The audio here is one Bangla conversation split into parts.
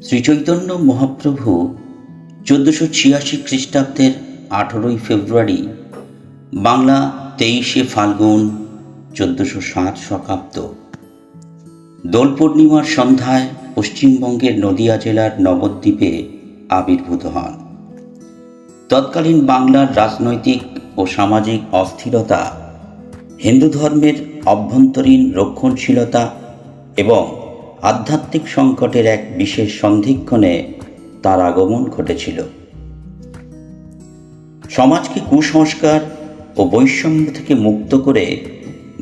শ্রীচৈতন্য মহাপ্রভু 1486 খ্রিস্টাব্দের 18 ফেব্রুয়ারি, বাংলা 23 ফাল্গুন 1407 শকাব্দ, দোল পূর্ণিমার সন্ধ্যায় পশ্চিমবঙ্গের নদিয়া জেলার নবদ্বীপে আবির্ভূত হন। তৎকালীন বাংলার রাজনৈতিক ও সামাজিক অস্থিরতা, হিন্দু ধর্মের অভ্যন্তরীণ রক্ষণশীলতা এবং আধ্যাত্মিক সংকটের এক বিশেষ সন্ধিক্ষণে তার আগমন ঘটেছিল। সমাজকে কুসংস্কার ও বৈষম্য থেকে মুক্ত করে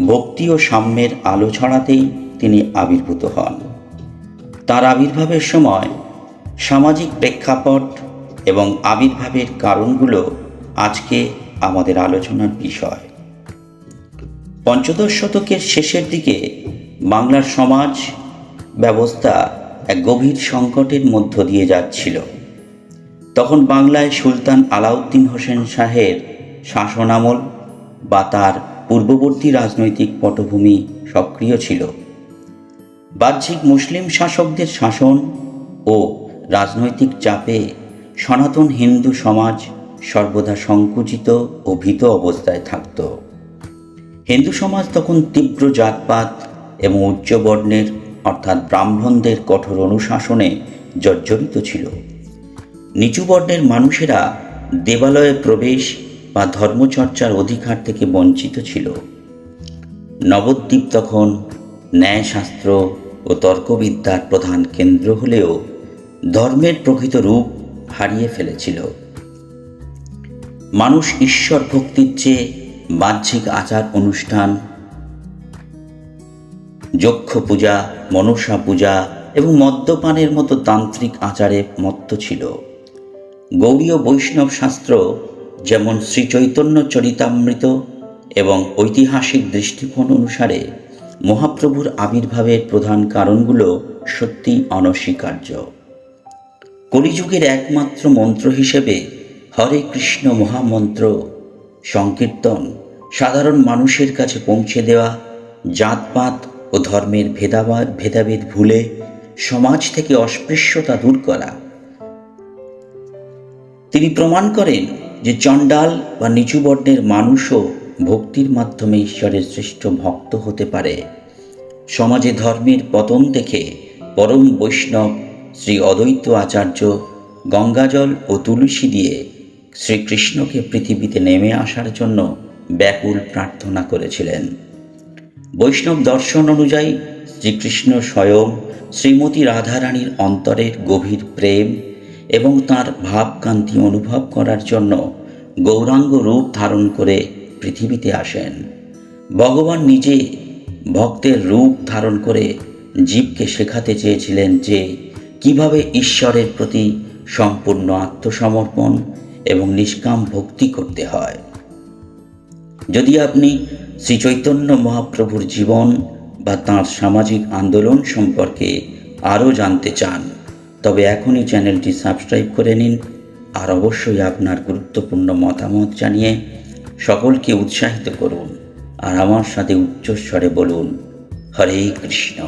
ভক্তি ও সাম্যের আলো ছড়াতেই তিনি আবির্ভূত হন। তার আবির্ভাবের সময় সামাজিক প্রেক্ষাপট এবং আবির্ভাবের কারণগুলো আজকে আমাদের আলোচনার বিষয়। পঞ্চদশ শতকের শেষের দিকে বাংলার সমাজ ব্যবস্থা এক গভীর সংকটের মধ্য দিয়ে যাচ্ছিল। তখন বাংলায় সুলতান আলাউদ্দিন হোসেন শাহের শাসনামল বা তার পূর্ববর্তী রাজনৈতিক পটভূমি সক্রিয় ছিল। বাহ্যিক মুসলিম শাসকদের শাসন ও রাজনৈতিক চাপে সনাতন হিন্দু সমাজ সর্বদা সংকুচিত ও ভীত অবস্থায় থাকত। হিন্দু সমাজ তখন তীব্র জাতপাত এবং উচ্চবর্ণের অর্থাৎ ব্রাহ্মণদের কঠোর অনুশাসনে জর্জরিত ছিল। নিচু বর্ণের মানুষেরা দেবালয়ে প্রবেশ বা ধর্মচর্চার অধিকার থেকে বঞ্চিত ছিল। নবদ্বীপ তখন ন্যায়শাস্ত্র ও তর্কবিদ্যার প্রধান কেন্দ্র হলেও ধর্মের প্রকৃত রূপ হারিয়ে ফেলেছিল। মানুষ ঈশ্বর ভক্তির চেয়ে বাহ্যিক আচার অনুষ্ঠান, যক্ষ পূজা, মনসা পূজা এবং মদ্যপানের মতো তান্ত্রিক আচারে মত্ত ছিল। গৌড়ীয় বৈষ্ণব শাস্ত্র যেমন শ্রীচৈতন্য চরিতামৃত এবং ঐতিহাসিক দৃষ্টিকোণ অনুসারে মহাপ্রভুর আবির্ভাবের প্রধান কারণগুলো সত্যিই অনস্বীকার্য। কলিযুগের একমাত্র মন্ত্র হিসেবে হরে কৃষ্ণ মহামন্ত্র সংকীর্তন সাধারণ মানুষের কাছে পৌঁছে দেওয়া, জাতপাত ও ধর্মের ভেদাভেদ ভুলে সমাজ থেকে অস্পৃশ্যতা দূর করা। তিনি প্রমাণ করেন যে চণ্ডাল বা নিচু বর্ণের মানুষও ভক্তির মাধ্যমে ঈশ্বরের শ্রেষ্ঠ ভক্ত হতে পারে। সমাজে ধর্মের পতন দেখে পরম বৈষ্ণব শ্রী অদ্বৈত আচার্য গঙ্গাজল ও তুলসী দিয়ে শ্রীকৃষ্ণকে পৃথিবীতে নেমে আসার জন্য ব্যাকুল প্রার্থনা করেছিলেন। বৈষ্ণব দর্শন অনুযায়ী শ্রীকৃষ্ণ স্বয়ং শ্রীমতী রাধারানীর অন্তরের গভীর প্রেম এবং তাঁর ভাবকান্তি অনুভব করার জন্য গৌরাঙ্গ রূপ ধারণ করে পৃথিবীতে আসেন। ভগবান নিজে ভক্তের রূপ ধারণ করে জীবকে শেখাতে চেয়েছিলেন যে কিভাবে ঈশ্বরের প্রতি সম্পূর্ণ আত্মসমর্পণ এবং নিষ্কাম ভক্তি করতে হয়। যদি আপনি শ্রীচৈতন্য মহাপ্রভুর জীবন বা তাঁর সামাজিক আন্দোলন সম্পর্কে আরও জানতে চান, তবে এখনই চ্যানেলটি সাবস্ক্রাইব করে নিন। আর অবশ্যই আপনার গুরুত্বপূর্ণ মতামত জানিয়ে সকলকে উৎসাহিত করুন আর আমার সাথে উচ্চস্বরে বলুন হরে কৃষ্ণ।